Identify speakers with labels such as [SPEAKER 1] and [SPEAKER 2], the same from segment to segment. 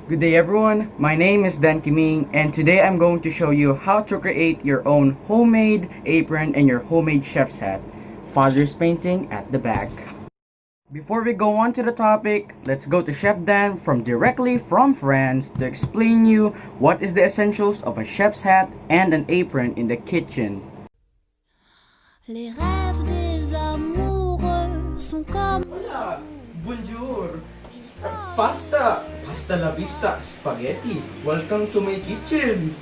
[SPEAKER 1] Good day everyone, my name is Dan Kiming and today I'm going to show you how to create your own homemade apron and your homemade chef's hat. Father's painting at the back. Before we go on to the topic, let's go to Chef Dan directly from France to explain you what is the essentials of a chef's hat and an apron in the kitchen.
[SPEAKER 2] Les rêves des amoureux sont comme...
[SPEAKER 1] Hola! Bonjour! Pasta la vista, spaghetti. Welcome to my kitchen.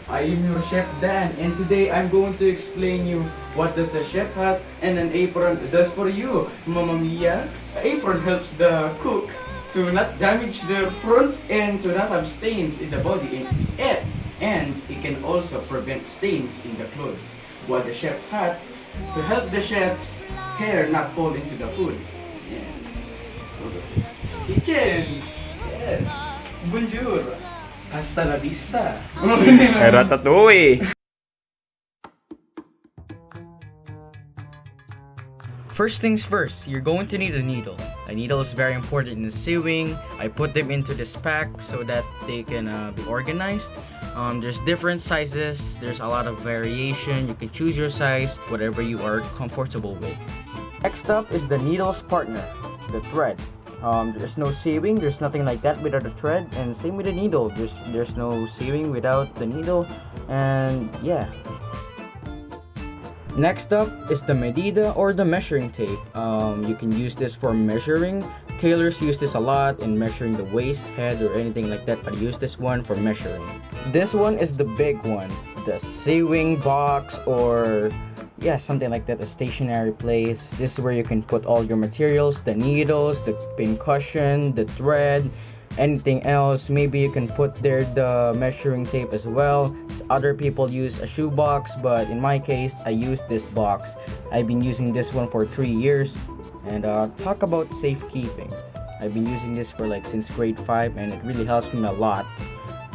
[SPEAKER 1] I am your Chef Dan and today I'm going to explain you what does a chef hat and an apron does for you. Mamma mia, an apron helps the cook to not damage the front and to not have stains in the body and it can also prevent stains in the clothes. While the chef hat to help the chef's hair not fall into the food. Kitchen! Yes! Bonjour! Hasta la vista!
[SPEAKER 3] Ratatouille!
[SPEAKER 1] First things first, you're going to need a needle. A needle is very important in the sewing. I put them into this pack so that they can be organized. There's different sizes, there's a lot of variation. You can choose your size, whatever you are comfortable with. Next up is the needle's partner, the thread. There's no sewing, there's nothing like that without a thread, and same with the needle. There's no sewing without the needle, and yeah. Next up is the medida or the measuring tape. You can use this for measuring. Tailors use this a lot in measuring the waist, head, or anything like that, but I use this one for measuring. This one is the big one, the sewing box, or yeah, something like that, a stationary place. This is where you can put all your materials, the needles, the pin cushion, the thread, anything else. Maybe you can put there the measuring tape as well. Other people use a shoe box, but in my case, I use this box. I've been using this one for 3 years. And talk about safekeeping. I've been using this for like since grade 5 and it really helps me a lot.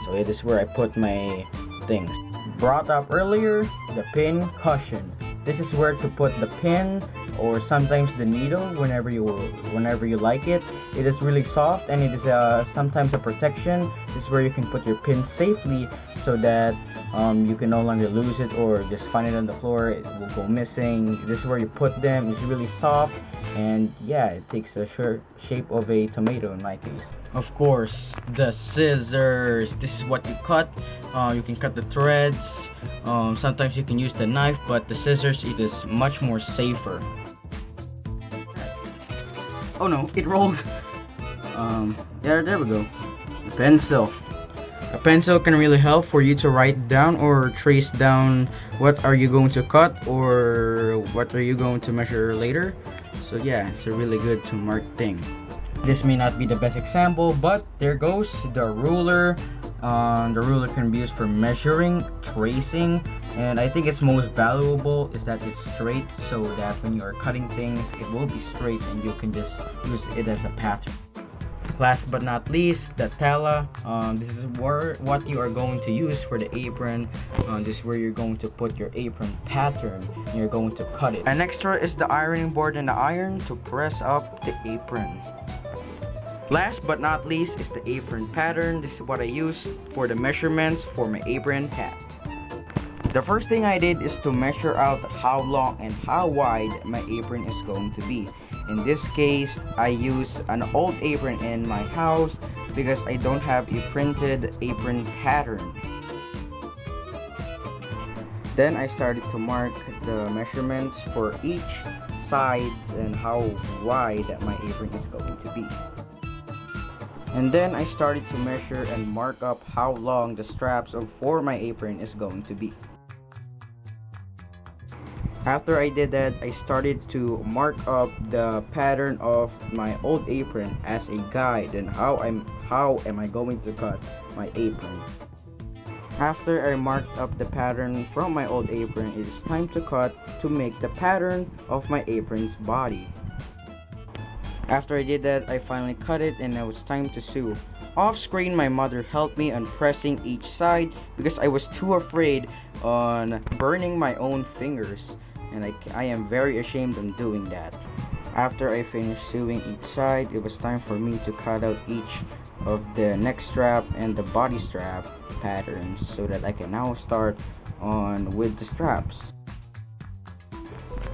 [SPEAKER 1] So it is where I put my things. Brought up earlier, the pin cushion. This is where to put the pin or sometimes the needle whenever you like it. It is really soft and it is sometimes a protection. This is where you can put your pin safely so that you can no longer lose it or just find it on the floor. It will go missing. This is where you put them. It's really soft and yeah, it takes the shape of a tomato in my case. Of course, the scissors. This is what you cut. You can cut the threads. Sometimes you can use the knife, but the scissors, it is much more safer. Oh no, it rolled. There we go. The pencil. A pencil can really help for you to write down or trace down what are you going to cut or what are you going to measure later. So yeah, it's a really good to mark thing. This may not be the best example, but there goes the ruler. The ruler can be used for measuring, tracing, and I think it's most valuable is that it's straight, so that when you are cutting things, it will be straight and you can just use it as a pattern. Last but not least, the tela. This is what you are going to use for the apron. This is where you're going to put your apron pattern and you're going to cut it. And extra is the ironing board and the iron to press up the apron. Last but not least is the apron pattern. This is what I use for the measurements for my apron hat. The first thing I did is to measure out how long and how wide my apron is going to be. In this case, I use an old apron in my house because I don't have a printed apron pattern. Then I started to mark the measurements for each sides and how wide my apron is going to be. And then I started to measure and mark up how long the straps for my apron is going to be. After I did that, I started to mark up the pattern of my old apron as a guide and how am I going to cut my apron. After I marked up the pattern from my old apron, it is time to cut to make the pattern of my apron's body. After I did that, I finally cut it and now it's time to sew. Off screen, my mother helped me on pressing each side because I was too afraid on burning my own fingers, and I am very ashamed of doing that. After I finished sewing each side, it was time for me to cut out each of the neck strap and the body strap patterns so that I can now start on with the straps.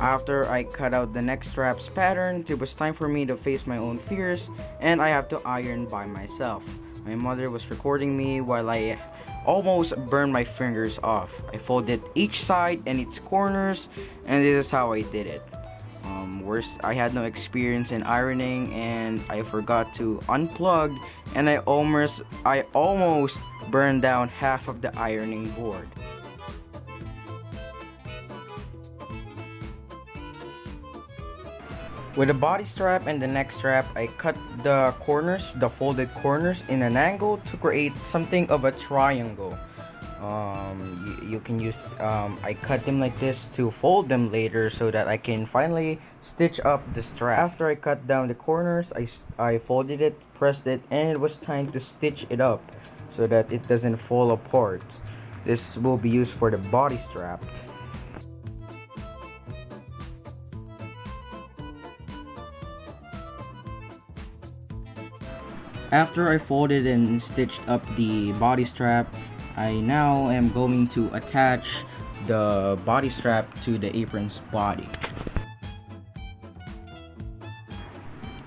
[SPEAKER 1] After I cut out the neck straps pattern, it was time for me to face my own fears, and I have to iron by myself. My mother was recording me while I almost burned my fingers off. I folded each side and its corners, and this is how I did it. Worst, I had no experience in ironing, and I forgot to unplug, and I almost burned down half of the ironing board. With the body strap and the neck strap, I cut the corners, the folded corners, in an angle to create something of a triangle. You can use, I cut them like this to fold them later so that I can finally stitch up the strap. After I cut down the corners, I folded it, pressed it, and it was time to stitch it up so that it doesn't fall apart. This will be used for the body strap. After I folded and stitched up the body strap, I now am going to attach the body strap to the apron's body.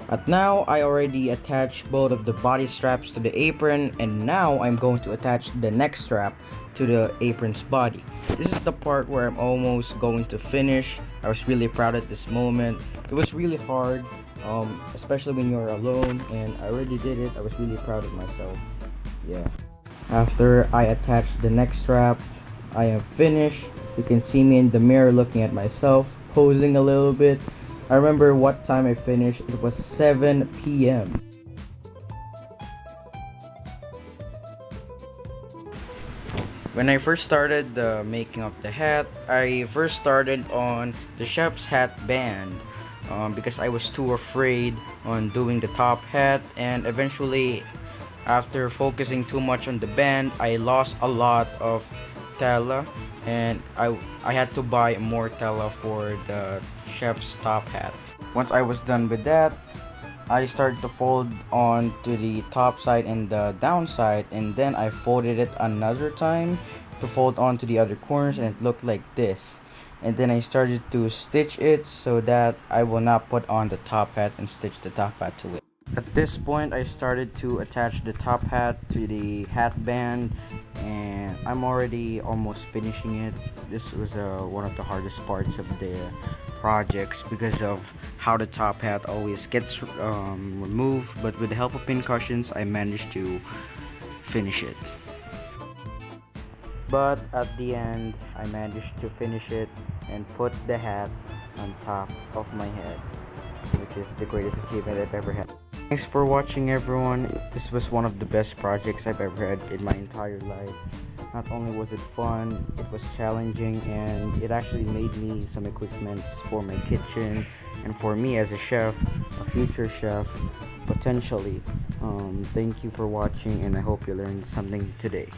[SPEAKER 1] But now I already attached both of the body straps to the apron, and now I'm going to attach the neck strap to the apron's body. This is the part where I'm almost going to finish. I was really proud at this moment. It was really hard, especially when you're alone, and I already did it. I was really proud of myself. Yeah. After I attached the neck strap, I am finished. You can see me in the mirror looking at myself, posing a little bit. I remember what time I finished. It was 7 p.m. When I first started the making of the hat, I first started on the chef's hat band because I was too afraid on doing the top hat, and eventually after focusing too much on the band, I lost a lot of tela, and I had to buy more tela for the chef's top hat. Once I was done with that, I started to fold on to the top side and the down side, and then I folded it another time to fold on to the other corners, and it looked like this. And then I started to stitch it so that I will not put on the top hat and stitch the top hat to it. At this point, I started to attach the top hat to the hat band, and I'm already almost finishing it. This was one of the hardest parts of the projects because of how the top hat always gets removed, but with the help of pin cushions, I managed to finish it. But at the end, I managed to finish it and put the hat on top of my head, which is the greatest achievement I've ever had. Thanks for watching, everyone. This was one of the best projects I've ever had in my entire life. Not only was it fun, it was challenging, and it actually made me some equipments for my kitchen and for me as a chef, a future chef, potentially. Thank you for watching, and I hope you learned something today.